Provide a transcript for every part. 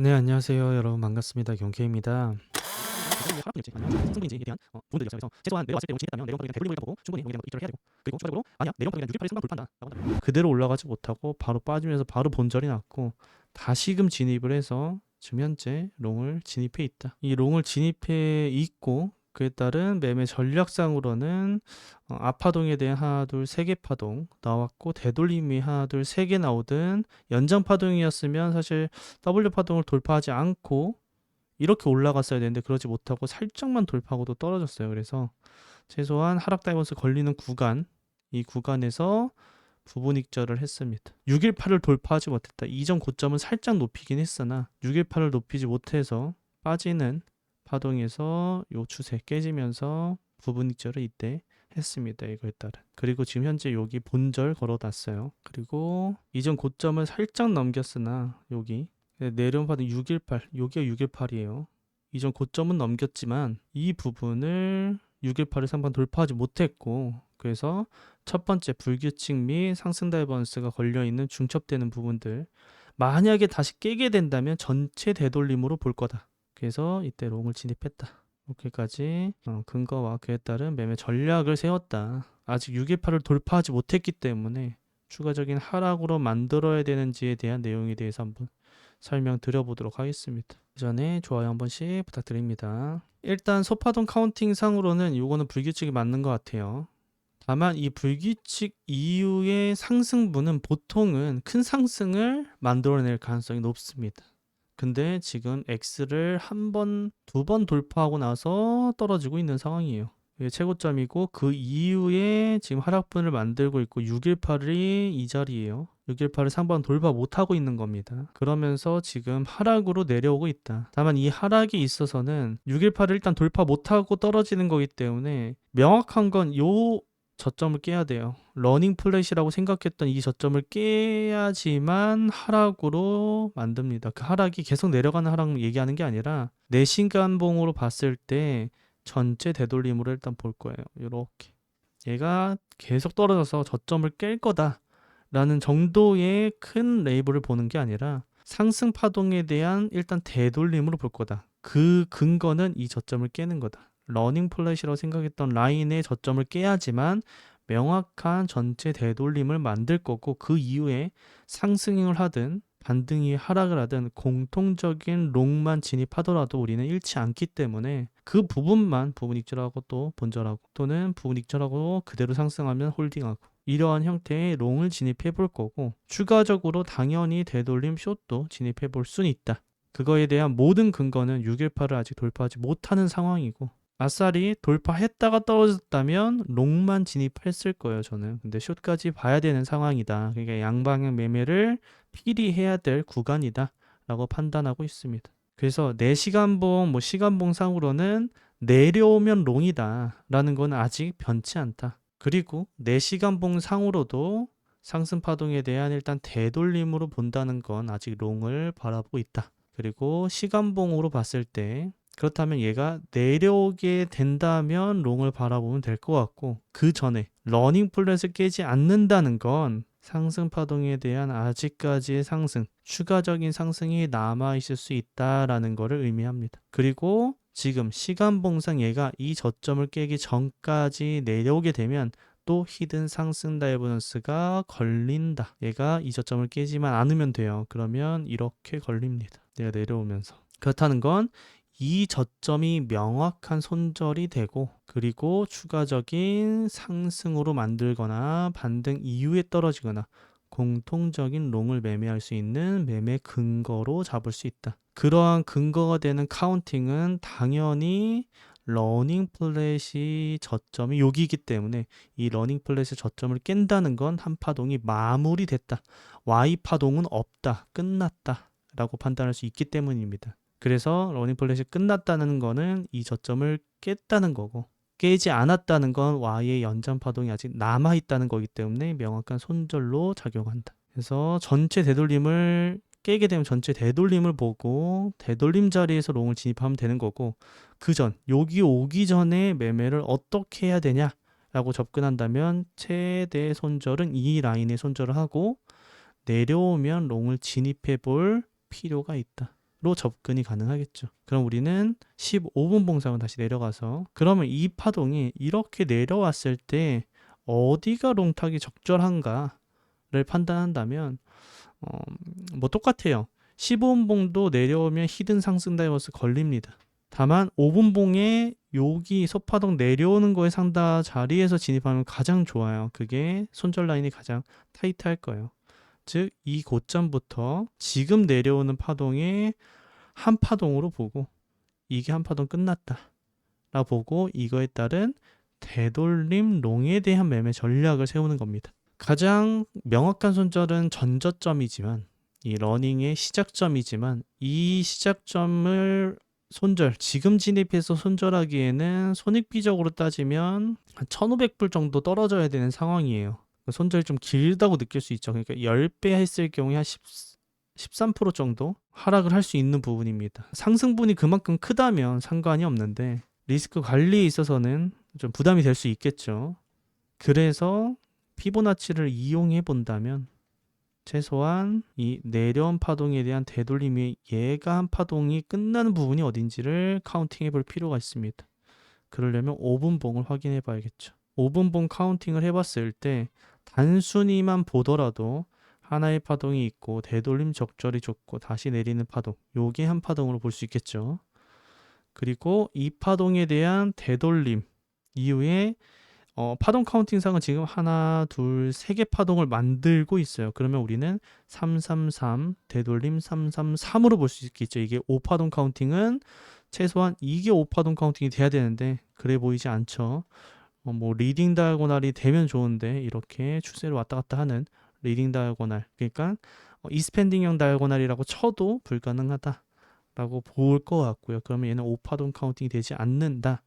네, 안녕하세요. 여러분 반갑습니다. 경케입니다. 이게 하락분일지 아니면 상승분인지에 대한 부분들이 있어요. 그래서 최소한 내려왔을 때 용을 진입했다면 내려온 파동에 대한 대돌림을 일단 보고 충분히 여기에 대한 입절을 해야 되고, 그리고 추가적으로 아니야 내려온 파동에 대한 618을 순간 돌파한다라고 한다면 그대로 올라가지 못하고 바로 빠지면서 바로 본절이 났고 다시금 진입을 해서 지금 현재 롱을 진입해 있다. 이 롱을 진입해 있고 그에 따른 매매 전략상으로는 앞파동에 대한 하나 둘 세 개 파동 나왔고 되돌림이 하나 둘 세 개 나오든 연장 파동이었으면 사실 W 파동을 돌파하지 않고 이렇게 올라갔어야 되는데 그러지 못하고 살짝만 돌파하고도 떨어졌어요. 그래서 최소한 하락 다이버스 걸리는 구간, 이 구간에서 부분 익절을 했습니다. 618을 돌파하지 못했다. 이전 고점은 살짝 높이긴 했으나 618을 높이지 못해서 빠지는 파동에서 요 추세 깨지면서 부분 익절을 이때 했습니다. 이거에 따른. 그리고 지금 현재 여기 본절 걸어놨어요. 그리고 이전 고점을 살짝 넘겼으나 여기 내려온 파동 618, 여기가 618이에요. 이전 고점은 넘겼지만 이 부분을 618을 상반 돌파하지 못했고, 그래서 첫 번째 불규칙 및 상승 다이버런스가 걸려있는 중첩되는 부분들, 만약에 다시 깨게 된다면 전체 되돌림으로 볼 거다. 그래서 이때 롱을 진입했다. 이렇게까지 근거와 그에 따른 매매 전략을 세웠다. 아직 618을 돌파하지 못했기 때문에 추가적인 하락으로 만들어야 되는지에 대한 내용에 대해서 한번 설명드려보도록 하겠습니다. 그 전에 좋아요 한 번씩 부탁드립니다. 일단 소파동 카운팅 상으로는 이거는 불규칙이 맞는 것 같아요. 다만 이 불규칙 이후의 상승분은 보통은 큰 상승을 만들어낼 가능성이 높습니다. 근데 지금 X를 한 번, 두 번 돌파하고 나서 떨어지고 있는 상황이에요. 이게 최고점이고 그 이후에 지금 하락분을 만들고 있고 618이 이 자리예요. 618을 상반 돌파 못하고 있는 겁니다. 그러면서 지금 하락으로 내려오고 있다. 다만 이 하락이 있어서는 618을 일단 돌파 못하고 떨어지는 거기 때문에 명확한 건 요 저점을 깨야 돼요. 러닝 플랫이라고 생각했던 이 저점을 깨야지만 하락으로 만듭니다. 그 하락이 계속 내려가는 하락 얘기하는 게 아니라 내시간봉으로 봤을 때 전체 되돌림으로 일단 볼 거예요. 이렇게 얘가 계속 떨어져서 저점을 깰 거다라는 정도의 큰 레이블을 보는 게 아니라 상승 파동에 대한 일단 되돌림으로 볼 거다. 그 근거는 이 저점을 깨는 거다. 러닝 플랫이라고 생각했던 라인의 저점을 깨야지만 명확한 전체 되돌림을 만들 거고, 그 이후에 상승을 하든 반등이 하락을 하든 공통적인 롱만 진입하더라도 우리는 잃지 않기 때문에 그 부분만 부분 익절하고 또 본절하고 또는 부분 익절하고 그대로 상승하면 홀딩하고 이러한 형태의 롱을 진입해 볼 거고, 추가적으로 당연히 되돌림 숏도 진입해 볼 수는 있다. 그거에 대한 모든 근거는 618을 아직 돌파하지 못하는 상황이고, 아싸리 돌파했다가 떨어졌다면 롱만 진입했을 거예요, 저는. 근데 숏까지 봐야 되는 상황이다. 그러니까 양방향 매매를 필히 해야 될 구간이다 라고 판단하고 있습니다. 그래서 4시간봉, 시간봉 상으로는 내려오면 롱이다 라는 건 아직 변치 않다. 그리고 4시간봉 상으로도 상승 파동에 대한 일단 되돌림으로 본다는 건 아직 롱을 바라보고 있다. 그리고 시간봉으로 봤을 때 그렇다면 얘가 내려오게 된다면 롱을 바라보면 될 것 같고, 그 전에 러닝 플랫을 깨지 않는다는 건 상승 파동에 대한 아직까지의 상승, 추가적인 상승이 남아있을 수 있다라는 것을 의미합니다. 그리고 지금 시간봉상 얘가 이 저점을 깨기 전까지 내려오게 되면 또 히든 상승 다이버전스가 걸린다. 얘가 이 저점을 깨지만 않으면 돼요. 그러면 이렇게 걸립니다. 얘가 내려오면서. 그렇다는 건 이 저점이 명확한 손절이 되고, 그리고 추가적인 상승으로 만들거나 반등 이후에 떨어지거나 공통적인 롱을 매매할 수 있는 매매 근거로 잡을 수 있다. 그러한 근거가 되는 카운팅은 당연히 러닝 플랫이 저점이 여기이기 때문에 이 러닝 플랫의 저점을 깬다는 건 한 파동이 마무리됐다. Y 파동은 없다. 끝났다. 라고 판단할 수 있기 때문입니다. 그래서 러닝 플랫이 끝났다는 거는 이 저점을 깼다는 거고, 깨지 않았다는 건 Y의 연장 파동이 아직 남아있다는 거기 때문에 명확한 손절로 작용한다. 그래서 전체 되돌림을 깨게 되면 전체 되돌림을 보고 되돌림 자리에서 롱을 진입하면 되는 거고, 그 전, 여기 오기 전에 매매를 어떻게 해야 되냐라고 접근한다면 최대 손절은 이 라인에 손절을 하고 내려오면 롱을 진입해 볼 필요가 있다. 접근이 가능하겠죠. 그럼 우리는 15분 봉상으로 다시 내려가서 그러면 이 파동이 이렇게 내려왔을 때 어디가 롱타기 적절한가를 판단한다면 뭐 똑같아요. 15분 봉도 내려오면 히든 상승 다이버스 걸립니다. 다만 5분 봉에 여기 소파동 내려오는 거에 상다 자리에서 진입하면 가장 좋아요. 그게 손절 라인이 가장 타이트할 거예요. 즉 이 고점부터 지금 내려오는 파동의 한 파동으로 보고 이게 한 파동 끝났다 라 보고 이거에 따른 되돌림 롱에 대한 매매 전략을 세우는 겁니다. 가장 명확한 손절은 전저점이지만 이 러닝의 시작점이지만 이 시작점을 지금 진입해서 손절하기에는 손익비적으로 따지면 한 1,500불 정도 떨어져야 되는 상황이에요. 손절이 좀 길다고 느낄 수 있죠. 그러니까 10배 했을 경우에 한 13% 정도 하락을 할 수 있는 부분입니다. 상승분이 그만큼 크다면 상관이 없는데 리스크 관리에 있어서는 좀 부담이 될 수 있겠죠. 그래서 피보나치를 이용해 본다면 최소한 이 내려온 파동에 대한 되돌림이 얘가 한 파동이 끝나는 부분이 어딘지를 카운팅해 볼 필요가 있습니다. 그러려면 5분 봉을 확인해 봐야겠죠. 5분 봉 카운팅을 해봤을 때 단순히만 보더라도 하나의 파동이 있고 되돌림 적절히 좋고 다시 내리는 파동, 요게 한 파동으로 볼 수 있겠죠. 그리고 이 파동에 대한 되돌림 이후에 파동 카운팅상은 지금 하나, 둘, 세 개 파동을 만들고 있어요. 그러면 우리는 333 되돌림 333으로 볼 수 있겠죠. 이게 5파동 카운팅은 최소한 이게 5파동 카운팅이 돼야 되는데 그래 보이지 않죠. 뭐 리딩 다이아고날이 되면 좋은데 이렇게 추세로 왔다 갔다 하는 리딩 다이아고날, 그러니까 이스펜딩형 다이아고날이라고 쳐도 불가능하다라고 볼 것 같고요. 그러면 얘는 5파동 카운팅이 되지 않는다.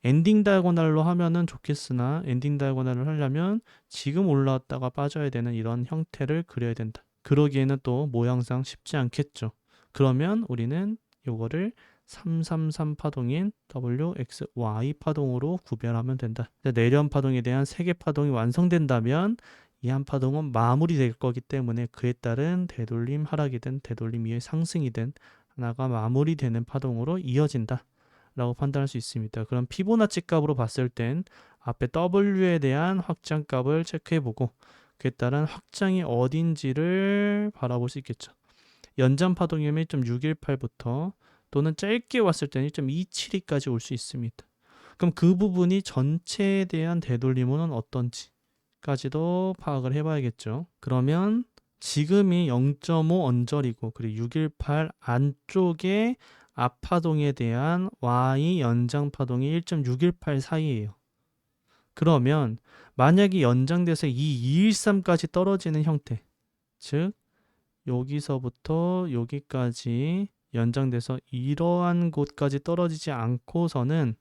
엔딩 다이아고날로 하면은 좋겠으나 엔딩 다이아고날을 하려면 지금 올라왔다가 빠져야 되는 이런 형태를 그려야 된다. 그러기에는 또 모양상 쉽지 않겠죠. 그러면 우리는 요거를 333 파동인 WXY 파동으로 구별하면 된다. 내려온 파동에 대한 3개 파동이 완성된다면 이 한 파동은 마무리될 거기 때문에 그에 따른 되돌림 하락이든 되돌림 이후의 상승이든 하나가 마무리되는 파동으로 이어진다 라고 판단할 수 있습니다. 그럼 피보나치 값으로 봤을 땐 앞에 W에 대한 확장 값을 체크해보고 그에 따른 확장이 어딘지를 바라볼 수 있겠죠. 연장 파동이면 1.618부터 또는 짧게 왔을 때는 1.272까지 올 수 있습니다. 그럼 그 부분이 전체에 대한 되돌림은 어떤지 까지도 파악을 해봐야겠죠. 그러면 지금이 0.5 언저리고 그리고 618 안쪽에 앞파동에 대한 Y 연장 파동이 1.618 사이예요. 그러면 만약에 연장돼서 이 213까지 떨어지는 형태, 즉 여기서부터 여기까지 연장돼서 이러한 곳까지 떨어지지 않고서는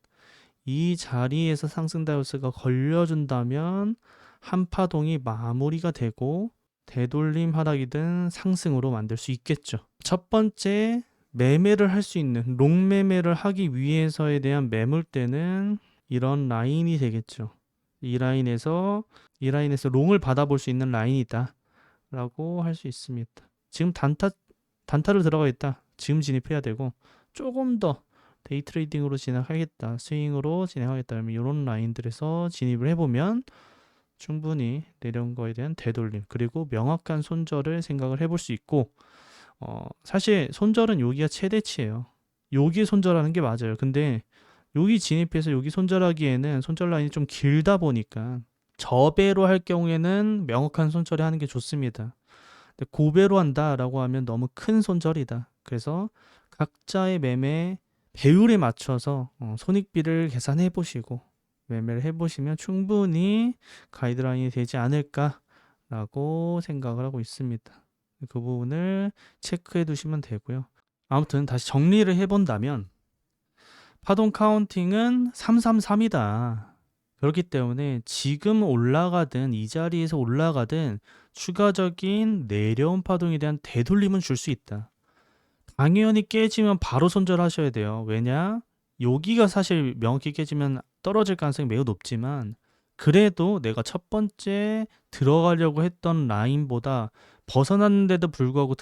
이 자리에서 상승 다이어스가 걸려준다면 한 파동이 마무리가 되고 되돌림 하락이든 상승으로 만들 수 있겠죠. 첫 번째 매매를 할 수 있는 롱 매매를 하기 위해서에 대한 매물대는 이런 라인이 되겠죠. 이 라인에서 롱을 받아볼 수 있는 라인이다 라고 할 수 있습니다. 지금 단타를 들어가 있다. 지금 진입해야 되고 조금 더 데이 트레이딩으로 진행하겠다, 스윙으로 진행하겠다 하면 이런 라인들에서 진입을 해보면 충분히 내려온 거에 대한 되돌림 그리고 명확한 손절을 생각을 해볼 수 있고 사실 손절은 여기가 최대치예요. 여기에 손절하는 게 맞아요. 근데 여기 진입해서 여기 손절하기에는 손절 라인이 좀 길다 보니까 저배로 할 경우에는 명확한 손절을 하는 게 좋습니다. 근데 고배로 한다라고 하면 너무 큰 손절이다. 그래서 각자의 매매 배율에 맞춰서 손익비를 계산해 보시고 매매를 해보시면 충분히 가이드라인이 되지 않을까라고 생각을 하고 있습니다. 그 부분을 체크해 두시면 되고요. 아무튼 다시 정리를 해본다면 파동 카운팅은 333이다. 그렇기 때문에 지금 올라가든 이 자리에서 올라가든 추가적인 내려온 파동에 대한 되돌림은 줄 수 있다. 당연히 깨지면 바로 손절하셔야 돼요. 왜냐? 여기가 사실 명확히 깨지면 떨어질 가능성이 매우 높지만 그래도 내가 첫 번째 들어가려고 했던 라인보다 벗어났는데도 불구하고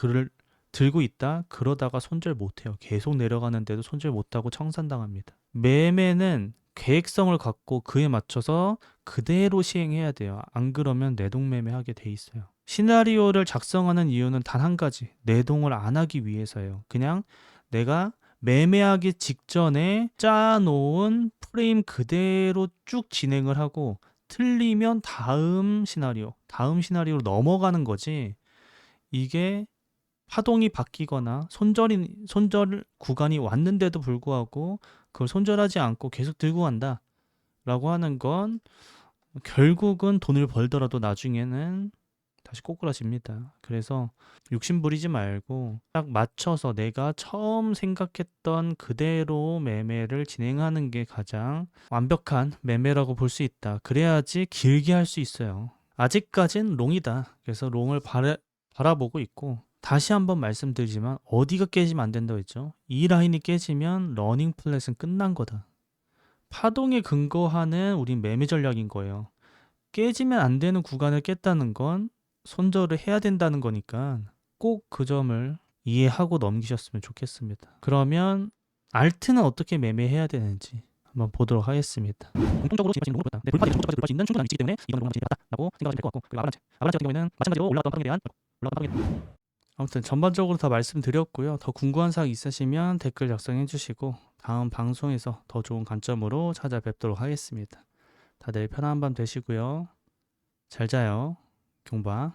들고 있다. 그러다가 손절 못해요. 계속 내려가는데도 손절 못하고 청산당합니다. 매매는 계획성을 갖고 그에 맞춰서 그대로 시행해야 돼요. 안 그러면 내동매매하게 돼 있어요. 시나리오를 작성하는 이유는 단 한 가지. 내동을 안 하기 위해서예요. 그냥 내가 매매하기 직전에 짜놓은 프레임 그대로 쭉 진행을 하고 틀리면 다음 시나리오로 넘어가는 거지. 이게 파동이 바뀌거나 손절 구간이 왔는데도 불구하고 그걸 손절하지 않고 계속 들고 간다라고 하는 건 결국은 돈을 벌더라도 나중에는 다시 꼬꾸라집니다. 그래서 욕심 부리지 말고 딱 맞춰서 내가 처음 생각했던 그대로 매매를 진행하는 게 가장 완벽한 매매라고 볼 수 있다. 그래야지 길게 할 수 있어요. 아직까진 롱이다. 그래서 롱을 바라보고 있고, 다시 한번 말씀드리지만 어디가 깨지면 안 된다고 했죠. 이 라인이 깨지면 러닝 플랫은 끝난 거다. 파동에 근거하는 우린 매매 전략인 거예요. 깨지면 안 되는 구간을 깼다는 건 손절을 해야 된다는 거니까 꼭 그 점을 이해하고 넘기셨으면 좋겠습니다. 그러면 알트는 어떻게 매매해야 되는지 한번 보도록 하겠습니다. 공통적으로 진입할 수 있는 롱을 보였다. 돌파되는 종목까지 돌파할 수 있는 충분한 위치이기 때문에 이건 롱을 진입했다라고 생각하시면 될 것 같고, 그리고 아브란치 같은 경우에는 마찬가지로 올라왔던 파동에 대한 아무튼 전반적으로 다 말씀드렸고요. 더 궁금한 사항 있으시면 댓글 작성해 주시고 다음 방송에서 더 좋은 관점으로 찾아뵙도록 하겠습니다. 다들 편안한 밤 되시고요. 잘 자요. 경바.